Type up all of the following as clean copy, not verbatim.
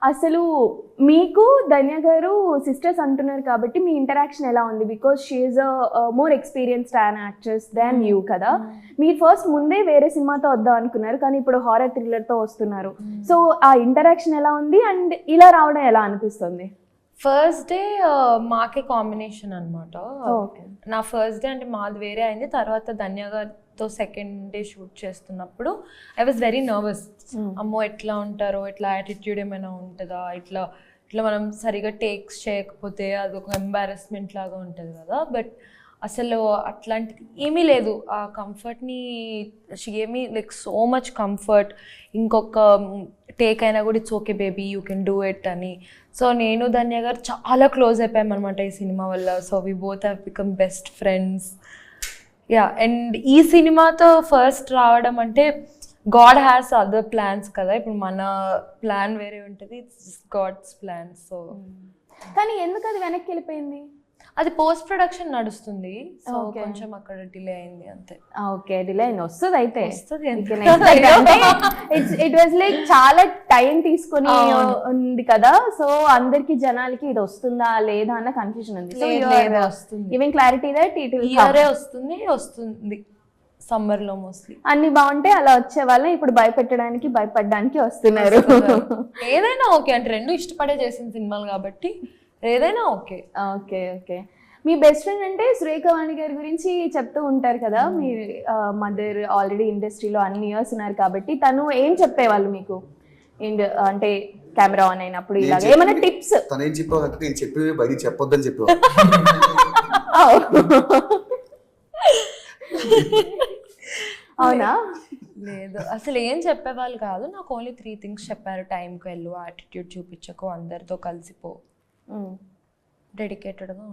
అసలు మీకు ధన్య గారు సిస్టర్స్ అంటున్నారు కాబట్టి మీ ఇంటరాక్షన్ ఎలా ఉంది? Because she is more experienced an actress than you కదా. మీరు ఫస్ట్ ముందే వేరే సినిమాతో వద్దాం అనుకున్నారు, కానీ ఇప్పుడు హారర్ థ్రిల్లర్తో వస్తున్నారు. సో ఆ ఇంటరాక్షన్ ఎలా ఉంది అండ్ ఇలా రావడం ఎలా అనిపిస్తుంది? ఫస్ట్ డే మాకే కాంబినేషన్ అనమాట. నా ఫస్ట్ డే అంటే మాది వేరే అయింది. తర్వాత ధన్య గారితో సెకండ్ డే షూట్ చేస్తున్నప్పుడు ఐ వాజ్ వెరీ నర్వస్. అమ్మో ఎట్లా ఉంటారో, ఎట్లా యాటిట్యూడ్ ఏమైనా ఉంటుందా, ఇట్లా మనం సరిగా టేక్స్ చేయకపోతే అది ఒక ఎంబారస్మెంట్ లాగా ఉంటుంది కదా. బట్ అసలు అట్లాంటిది ఏమీ లేదు. ఆ కంఫర్ట్ని she gave me like so much comfort. ఇంకొక టేక్ అయినా కూడా it's okay baby you can do it అని. సో నేను ధన్య గారు చాలా క్లోజ్ అయిపోయాం అనమాట ఈ సినిమా వల్ల. So we both have become best friends. Yeah, and ఈ సినిమాతో ఫస్ట్ రావడం అంటే గాడ్ హ్యాస్ అదర్ ప్లాన్స్ కదా. ఇప్పుడు మన ప్లాన్ వేరే ఉంటుంది, ఇట్స్ గాడ్స్ ప్లాన్. సో కానీ ఎందుకు అది వెనక్కి వెళ్ళిపోయింది? అది పోస్ట్ ప్రొడక్షన్ నడుస్తుంది, సో కొంచెం అక్కడ డిలే అయింది అంతే. ఓకే, డిలే అయింది. వస్తుంది అయితే వస్తుంది. ఇట్ వాజ్ లైక్ చాలా టైం తీసుకొని ఉంది కదా. సో అందరికి జనాలకి ఇది వస్తుందా లేదా అన్న కన్ఫ్యూజన్ ఉంది. ఈవెన్ క్లారిటీ దట్ ఇట్ ఇయరే వస్తుంది సమ్మర్ లో మోస్ట్లీ. అన్ని బాగుంటే అలా వచ్చే వాళ్ళని ఇప్పుడు భయపెట్టడానికి భయపడడానికి వస్తున్నారు. ఏదైనా ఓకే అంటే రెండు ఇష్టపడే చేసిన సినిమాలు కాబట్టి ఏదైనా ఓకే. Okay okay. మీ బెస్ట్ ఫ్రెండ్ అంటే సురేఖ వాణి గారి గురించి చెప్తూ ఉంటారు కదా. మీ మదర్ ఆల్రెడీ ఇండస్ట్రీలో అన్ని ఇయర్స్ ఉన్నారు కాబట్టి తను ఏం చెప్పేవాళ్ళు మీకు? అంటే కెమెరా ఆన్ అయినప్పుడు ఇలాగ ఏమైనా టిప్స్? తను ఏం చెప్పేవాళ్ళు నేను చెప్పేవి బయట చెప్పొద్దని చెప్పేవాళ్ళు. అవునా? లేదు, అసలు ఏం చెప్పేవాళ్ళు కాదు. నాకు ఓన్లీ 3 things చెప్పారు. టైంకి వెళ్ళు, యాటిట్యూడ్ చూపించకు, అందరితో కలిసిపో, డెడికేటెడ్గా.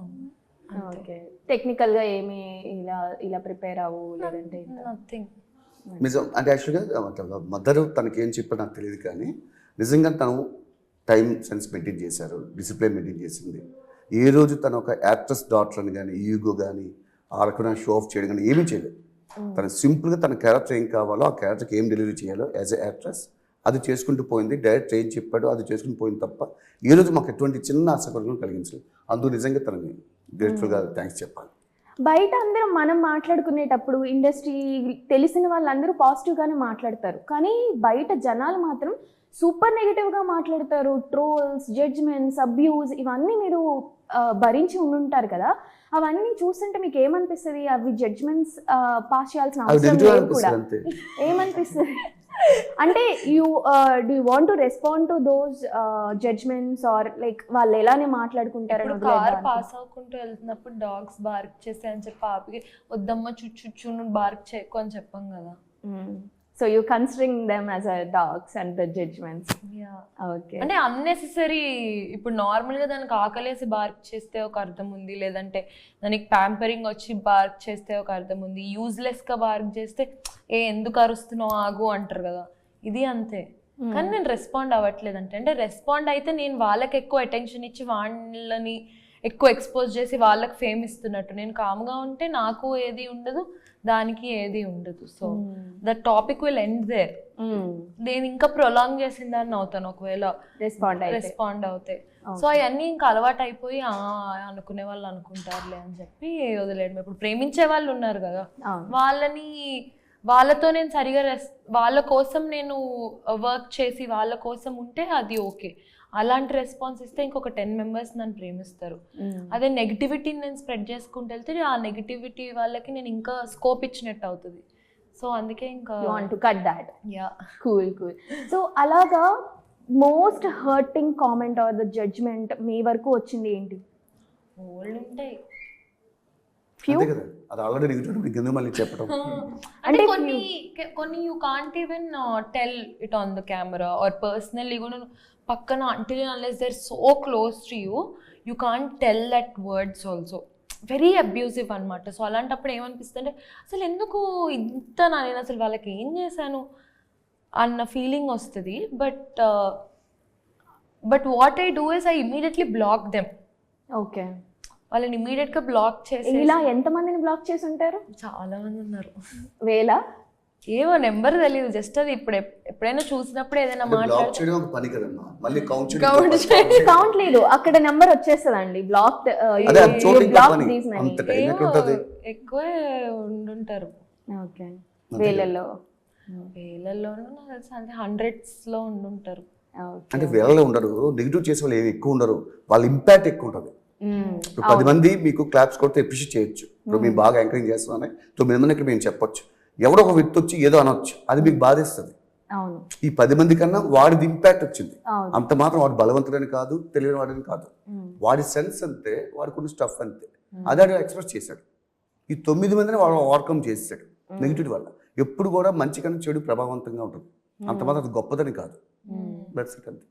ఓకే. టెక్నికల్గా ఏమి ఇలా ప్రిపేర్ అవ్వు లేదంటే నథింగ్. నిజం అంటే యాక్చువల్గా మదర్ తనకి ఏం చెప్పారు నాకు తెలియదు, కానీ నిజంగా తను టైం సెన్స్ మెయింటైన్ చేశారు, డిసిప్లిన్ మెయింటైన్ చేసింది. ఏ రోజు తను ఒక యాక్ట్రెస్ డాటర్ అని కానీ ఈగో కానీ ఆడకుండా షో ఆఫ్ చేయడం కానీ ఏమీ చేయలేదు. తను సింపుల్గా తన క్యారెక్టర్ ఏం కావాలో ఆ క్యారెక్టర్కి ఏం డెలివరీ చేయాలో యాజ్ ఎ యాక్ట్రెస్ అది చేసుకుంటూ పోయింది. డైరెక్టర్ ఏం చెప్పాడో అది చేసుకుంటూ పోయింది తప్ప ఈ రోజు మాకు ఎటువంటి చిన్న ఆశపడడం కలిగించలేదు. అందుకు నిజంగా తనని గ్రేట్ఫుల్గా థ్యాంక్స్ చెప్పాలి. బయట అందరం మనం మాట్లాడుకునేటప్పుడు ఇండస్ట్రీ తెలిసిన వాళ్ళందరూ పాజిటివ్గానే మాట్లాడతారు, కానీ బయట జనాలు మాత్రం సూపర్ నెగిటివ్గా మాట్లాడతారు. ట్రోల్స్, జడ్జ్మెంట్స్, అబ్యూస్ ఇవన్నీ మీరు భరించి ఉండుంటారు కదా. అవన్నీ చూస్తుంటే మీకు ఏమనిపిస్తుంది? అవి జడ్జ్మెంట్స్ పాస్ చేయాల్సిన అవసరం లేదు కూడా. ఏమనిపిస్తుంది అంటే do you want to respond to those judgements or like వాళ్ళు ఎలానే మాట్లాడుకుంటారు? కార్ పాస్ అవ్వకుంటూ వెళ్తున్నప్పుడు డాగ్స్ బార్క్ చేస్తే అని చెప్పి ఆపికి వద్దమ్మ చుచ్చు నువ్వు బార్క్ చేయకు అని చెప్పాం కదా. So you considering them as a dogs and the judgements. Okay. అంటే అన్నెసెసరీ. ఇప్పుడు నార్మల్గా దానికి ఆకలేసి బార్క్ చేస్తే ఒక అర్థం ఉంది, లేదంటే దానికి ప్యాంపరింగ్ వచ్చి బార్క్ చేస్తే ఒక అర్థం ఉంది. యూజ్లెస్గా బార్క్ చేస్తే ఎందుకు అరుస్తున్నావు ఆగు అంటారు కదా. ఇది అంతే. కానీ నేను రెస్పాండ్ అవ్వట్లేదు అంటే రెస్పాండ్ అయితే నేను వాళ్ళకి ఎక్కువ అటెన్షన్ ఇచ్చి వాళ్ళని ఎక్కువ ఎక్స్పోజ్ చేసి వాళ్ళకి ఫేమ్ ఇస్తున్నట్టు. నేను కామ్గా ఉంటే నాకు ఏది ఉండదు, దానికి ఏది ఉండదు. So the topic will end there. నేను ఇంకా ప్రొలాంగ్ చేసిన దాన్ని అవుతాను ఒకవేళ రెస్పాండ్ అవుతాయి. సో అవన్నీ ఇంకా అలవాటు అయిపోయి అనుకునే వాళ్ళు అనుకుంటారులే అని చెప్పి వదిలేయడం. ఇప్పుడు ప్రేమించే వాళ్ళు ఉన్నారు కదా, వాళ్ళతో నేను సరిగా వాళ్ళ కోసం నేను వర్క్ చేసి వాళ్ళ కోసం ఉంటే అది ఓకే. అలాంటి రెస్పాన్స్ ఇస్తే ఇంకొక 10 members నన్ను ప్రేమిస్తారు. అదే నెగిటివిటీని నేను స్ప్రెడ్ చేసుకుంటూ వెళ్తే ఆ నెగిటివిటీ వాళ్ళకి నేను ఇంకా స్కోప్ ఇచ్చినట్టు అవుతుంది. సో అందుకే ఇంకా కట్ దాట్. కూల్. సో అలాగా most hurting comment or the judgement మీ వరకు వచ్చింది ఏంటి? ఓల్డ్ ఉంటాయి అది ఆల్రెడీ మళ్ళీ చెప్పడం. అంటే కొన్ని you can't even tell it on the camera or personally కూడా పక్కన until unless they're so close to you, you can't tell that words also. Very abusive అనమాట. సో అలాంటప్పుడు ఏమనిపిస్తుంది అంటే అసలు ఎందుకు ఇంత నేను అసలు వాళ్ళకి ఏం చేశాను అన్న ఫీలింగ్ వస్తుంది. But what I do is I immediately block them. Okay. వాళ్ళని ఇమీడియట్గా బ్లాక్ చేసి. ఇలా ఎంతమందిని బ్లాక్ చేసి ఉంటారు? చాలా మంది ఉన్నారు. వేల ఏమో నెంబర్ తెలియదు, జస్ట్ అది ఇప్పుడు ఎప్పుడైనా చూసినప్పుడు ఏదైనా బ్లాక్ మాట్లాడితే చేయడం ఒక పని కదమ్మా, మళ్ళీ కౌంట్ Count చేయడం కౌంట్ లేదు, అక్కడ నెంబర్ వచ్చేస్తుందండి. బ్లాక్ అదే అది చూడడం ఇంకా బ్లాక్ పని. These money. అంత టైం ఎట్లుంటది? ఎక్కువే ఉండుంటారు. ఓకే, వేలలో. వేలల్లోనూ నాకు తెలిసి అంటే హండ్రెడ్స్లో ఉండుంటారు. అంటే వేలలో ఉండరు, నెగిటివ్ చేసే వాళ్ళు ఏమి ఎక్కువ ఉండరు, వాళ్ళ ఇంపాక్ట్ ఎక్కువ ఉంటుంది. ఇప్పుడు 10 మంది మీకు క్లాప్స్ కొడితే అప్రిషియేట్ చేయొచ్చు. ఇప్పుడు మేము బాగా ఎంకరేజ్ చేస్తున్నామని 9 మందికి మేము చెప్పొచ్చు. ఎవడో ఒక వ్యక్తి వచ్చి ఏదో అనొచ్చు, అది మీకు బాధిస్తుంది. అవును, ఈ 10 మంది కన్నా వాడిది ఇంపాక్ట్ వచ్చింది. అవును. అంత మాత్రం వాడు బలవంతుడని కాదు, తెలియని వాడని కాదు, వాడి సెన్స్ అంతే, వాడికి ఉన్న స్టఫ్ అంతే, అదే వాడు ఎక్స్ప్రెస్ చేశాడు. ఈ 9 మందిని వాడు ఓవర్కమ్ చేసాడు నెగిటివ్ వల్ల. ఎప్పుడు కూడా మంచి కన్నా చెడు ప్రభావవంతంగా ఉంటుంది, అంత మాత్రం అది గొప్పదని కాదు. దట్స్ ఇట్ అంతే.